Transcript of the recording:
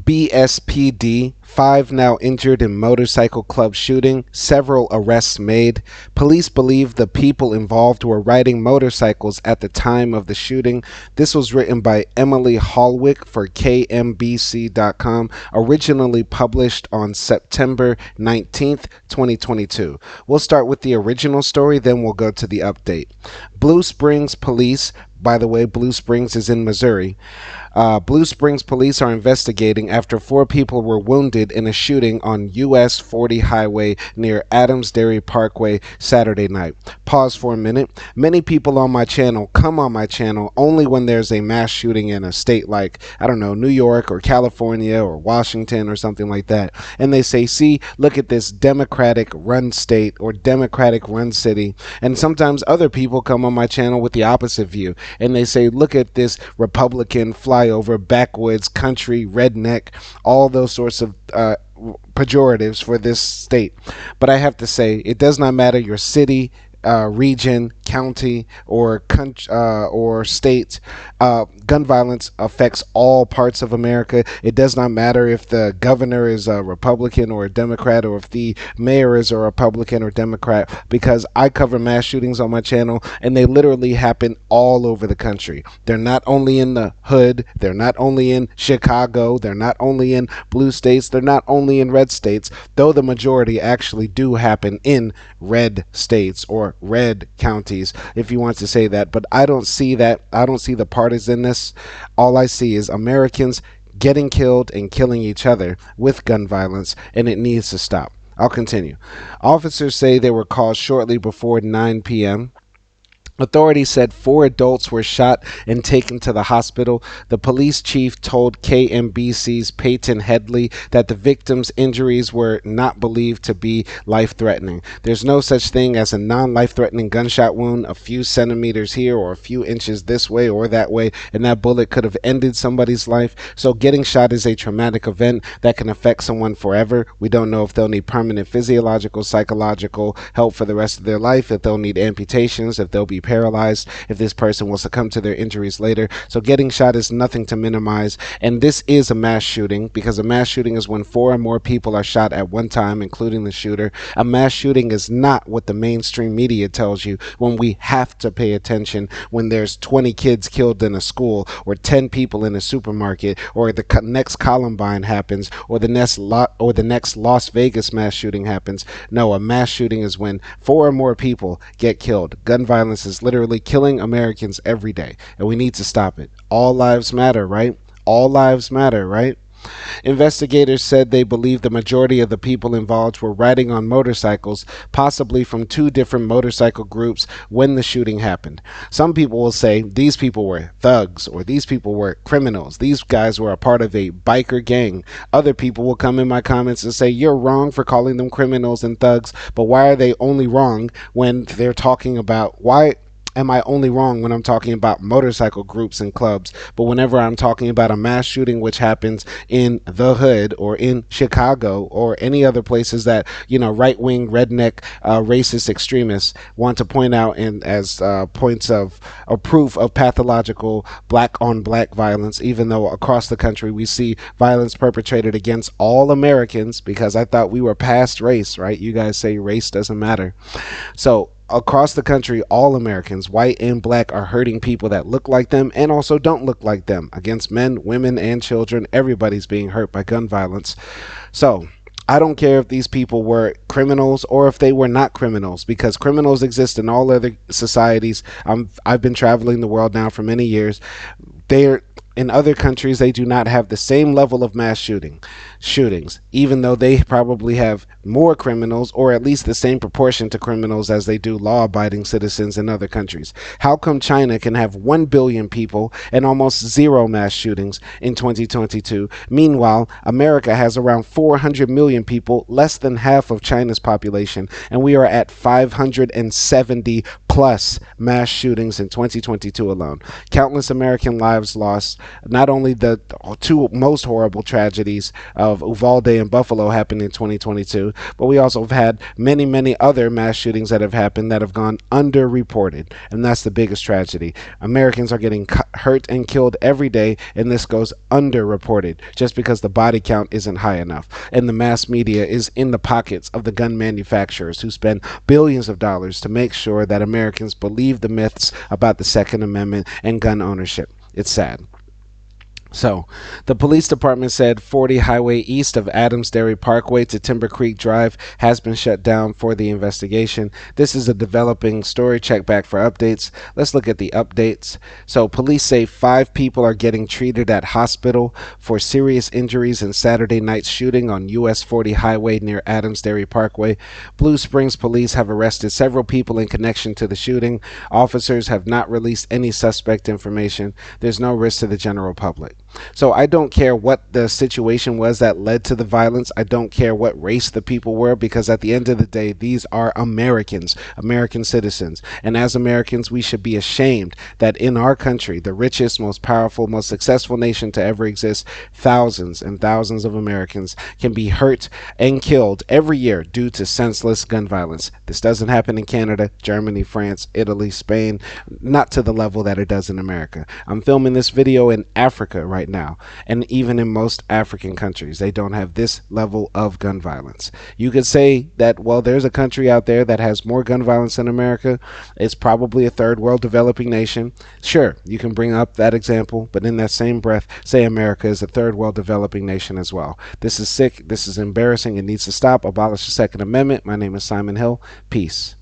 BSPD, 5 now injured in motorcycle club shooting, several arrests made. Police believe the people involved were riding motorcycles at the time of the shooting. This was written by Emily Holwick for KMBC.com, originally published on September 19th, 2022. We'll start with the original story, then we'll go to the update. Blue Springs Police, by the way, Blue Springs is in Missouri. Blue Springs police are investigating after 4 people were wounded in a shooting on US 40 highway near Adams Dairy Parkway Saturday night. Pause for a minute. Many people on my channel come on my channel only when there's a mass shooting in a state like, I don't know, New York or California or Washington or something like that. And they say, see, look at this Democratic run state or Democratic run city. And sometimes other people come on my channel with the opposite view. And they say, look at this Republican flyover, backwoods, country, redneck, all those sorts of pejoratives for this state. But I have to say, it does not matter your city, region, county, or state. Gun violence affects all parts of America. It does not matter if the governor is a Republican or a Democrat, or if the mayor is a Republican or Democrat, because I cover mass shootings on my channel, and they literally happen all over the country. They're not only in the hood, they're not only in Chicago, they're not only in blue states, they're not only in red states, though the majority actually do happen in red states or red counties, if you want to say that. But I don't see that. I don't see the partisanness. All I see is Americans getting killed and killing each other with gun violence, and it needs to stop. I'll continue. Officers say they were called shortly before 9 p.m. Authorities said 4 adults were shot and taken to the hospital. The police chief told KMBC's Peyton Headlee that the victims' injuries were not believed to be life-threatening. There's no such thing as a non-life-threatening gunshot wound, a few centimeters here or a few inches this way or that way, and that bullet could have ended somebody's life. So getting shot is a traumatic event that can affect someone forever. We don't know if they'll need permanent physiological, psychological help for the rest of their life, if they'll need amputations, if they'll be paralyzed, if this person will succumb to their injuries later. So getting shot is nothing to minimize, and this is a mass shooting, because a mass shooting is when 4 or more people are shot at one time, including the shooter. A mass shooting is not what the mainstream media tells you, when we have to pay attention when there's 20 kids killed in a school, or 10 people in a supermarket, or the next Columbine happens, or the next Las Vegas mass shooting happens. No, a mass shooting is when 4 or more people get killed. Gun violence is literally killing Americans every day, and we need to stop it. All lives matter, right? All lives matter, right? Investigators said they believe the majority of the people involved were riding on motorcycles, possibly from 2 different motorcycle groups when the shooting happened. Some people will say these people were thugs, or these people were criminals. These guys were a part of a biker gang. Other people will come in my comments and say you're wrong for calling them criminals and thugs, but why are they only wrong when they're talking about why am I only wrong when I'm talking about motorcycle groups and clubs, but whenever I'm talking about a mass shooting which happens in the hood or in Chicago or any other places that, you know, right-wing, redneck, racist extremists want to point out as points of proof of pathological black-on-black violence, even though across the country we see violence perpetrated against all Americans, because I thought we were past race, right? You guys say race doesn't matter. So across the country, all Americans, white and black, are hurting people that look like them and also don't look like them. Against men, women, and children, everybody's being hurt by gun violence. So I don't care if these people were criminals or if they were not criminals, because criminals exist in all other societies. I've been traveling the world now for many years. In other countries, they do not have the same level of mass shootings, even though they probably have more criminals, or at least the same proportion to criminals as they do law-abiding citizens in other countries. How come China can have 1 billion people and almost 0 mass shootings in 2022? Meanwhile, America has around 400 million people, less than half of China's population, and we are at 570 plus mass shootings in 2022 alone. Countless American lives lost. Not only the two most horrible tragedies of Uvalde and Buffalo happened in 2022, but we also have had many, many other mass shootings that have happened that have gone underreported. And that's the biggest tragedy. Americans are getting hurt and killed every day, and this goes underreported just because the body count isn't high enough. And the mass media is in the pockets of the gun manufacturers who spend billions of dollars to make sure that Americans believe the myths about the Second Amendment and gun ownership. It's sad. So, the police department said 40 highway east of Adams Dairy Parkway to Timber Creek Drive has been shut down for the investigation. This is a developing story. Check back for updates. Let's look at the updates. So, police say 5 people are getting treated at hospital for serious injuries in Saturday night's shooting on US 40 highway near Adams Dairy Parkway. Blue Springs police have arrested several people in connection to the shooting. Officers have not released any suspect information. There's no risk to the general public. So I don't care what the situation was that led to the violence. I don't care what race the people were, because at the end of the day, these are Americans, American citizens. And as Americans, we should be ashamed that in our country, the richest, most powerful, most successful nation to ever exist, thousands and thousands of Americans can be hurt and killed every year due to senseless gun violence. This doesn't happen in Canada, Germany, France, Italy, Spain, not to the level that it does in America. I'm filming this video in Africa right now, and even in most African countries, they don't have this level of gun violence. You could say that, well, there's a country out there that has more gun violence than America. It's probably a third world developing nation. Sure, you can bring up that example, but in that same breath, say America is a third world developing nation as well. This is sick. This is embarrassing. It needs to stop. Abolish the Second Amendment. My name is Simon Hill. Peace.